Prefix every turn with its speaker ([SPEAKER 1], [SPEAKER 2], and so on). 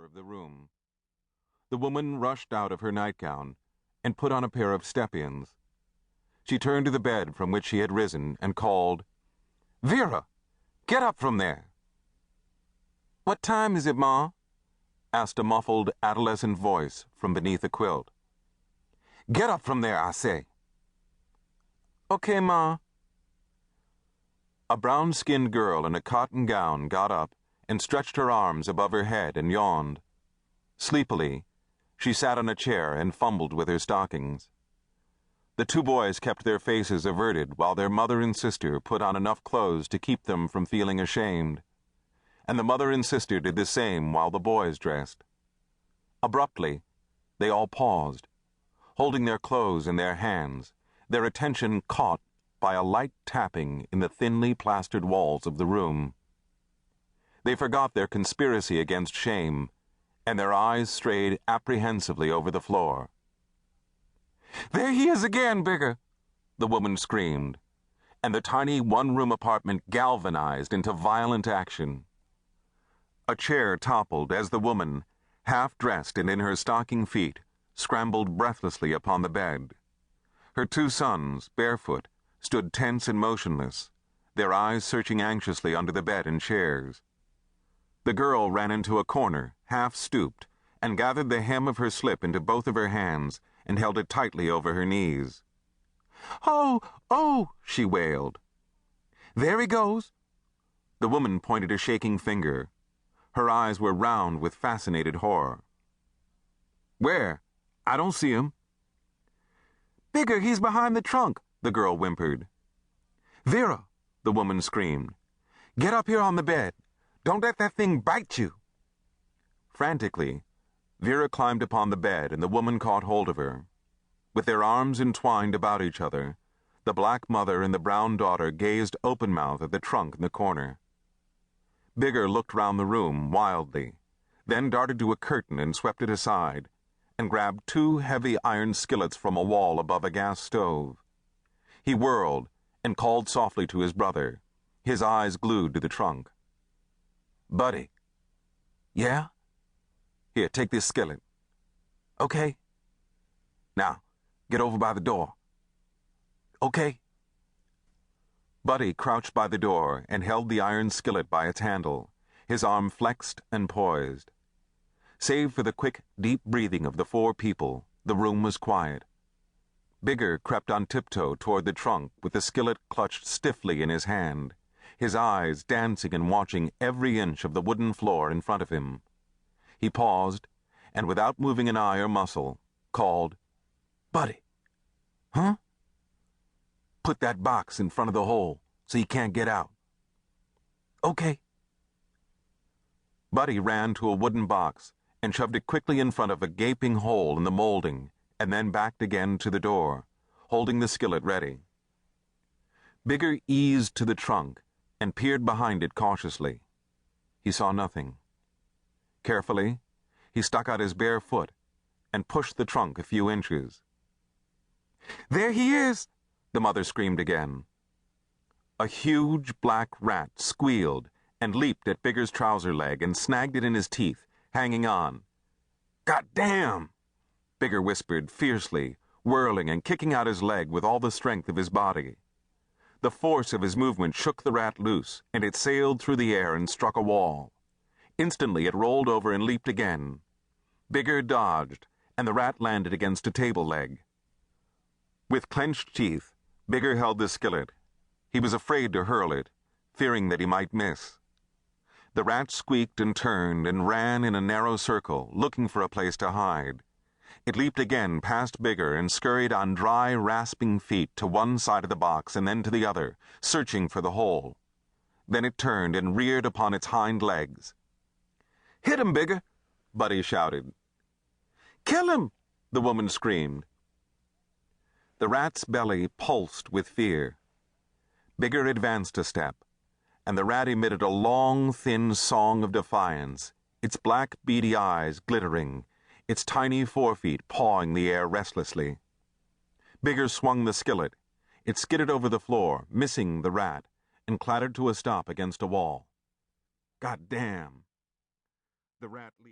[SPEAKER 1] of the room. The woman rushed out of her nightgown and put on a pair of step-ins. She turned to the bed from which she had risen and called, "Vera, get up from there." "What time is it, Ma?" asked a muffled adolescent voice from beneath a quilt. "Get up from there, I say." "Okay, Ma." A brown-skinned girl in a cotton gown got up and stretched her arms above her head and yawned. Sleepily, she sat on a chair and fumbled with her stockings. The two boys kept their faces averted while their mother and sister put on enough clothes to keep them from feeling ashamed, and the mother and sister did the same while the boys dressed. Abruptly, they all paused, holding their clothes in their hands, their attention caught by a light tapping in the thinly plastered walls of the room. They forgot their conspiracy against shame, and their eyes strayed apprehensively over the floor. "There he is again, Bigger!" the woman screamed, and the tiny one-room apartment galvanized into violent action. A chair toppled as the woman, half-dressed and in her stocking feet, scrambled breathlessly upon the bed. Her two sons, barefoot, stood tense and motionless, their eyes searching anxiously under the bed and chairs. The girl ran into a corner, half-stooped, and gathered the hem of her slip into both of her hands and held it tightly over her knees. "Oh, oh," she wailed. "There he goes." The woman pointed a shaking finger. Her eyes were round with fascinated horror. "Where? I don't see him." "Bigger, he's behind the trunk," the girl whimpered. "Vera," the woman screamed, "get up here on the bed. Don't let that thing bite you." Frantically, Vera climbed upon the bed and the woman caught hold of her. With their arms entwined about each other, the black mother and the brown daughter gazed open-mouthed at the trunk in the corner. Bigger looked round the room wildly, then darted to a curtain and swept it aside, and grabbed two heavy iron skillets from a wall above a gas stove. He whirled and called softly to his brother, his eyes glued to the trunk. "Buddy." "Yeah?" "Here, take this skillet." "Okay." "Now, get over by the door." "Okay." Buddy crouched by the door and held the iron skillet by its handle, his arm flexed and poised. Save for the quick, deep breathing of the four people, the room was quiet. Bigger crept on tiptoe toward the trunk with the skillet clutched stiffly in his hand, his eyes dancing and watching every inch of the wooden floor in front of him. He paused, and without moving an eye or muscle, called, "Buddy." "Huh?" "Put that box in front of the hole so he can't get out." "Okay." Buddy ran to a wooden box and shoved it quickly in front of a gaping hole in the molding, and then backed again to the door, holding the skillet ready. Bigger eased to the trunk and peered behind it cautiously. He saw nothing. Carefully, he stuck out his bare foot and pushed the trunk a few inches. "There he is!" the mother screamed again. A huge black rat squealed and leaped at Bigger's trouser leg and snagged it in his teeth, hanging on. "God damn!" Bigger whispered fiercely, whirling and kicking out his leg with all the strength of his body. The force of his movement shook the rat loose, and it sailed through the air and struck a wall. Instantly it rolled over and leaped again. Bigger dodged, and the rat landed against a table leg. With clenched teeth, Bigger held the skillet. He was afraid to hurl it, fearing that he might miss. The rat squeaked and turned and ran in a narrow circle, looking for a place to hide. It leaped again past Bigger and scurried on dry, rasping feet to one side of the box and then to the other, searching for the hole. Then it turned and reared upon its hind legs. "Hit him, Bigger!" Buddy shouted. "Kill him!" the woman screamed. The rat's belly pulsed with fear. Bigger advanced a step, and the rat emitted a long, thin song of defiance, its black, beady eyes glittering, its tiny forefeet pawing the air restlessly. Bigger swung the skillet. It skidded over the floor, missing the rat, and clattered to a stop against a wall. "God damn!" The rat leaped.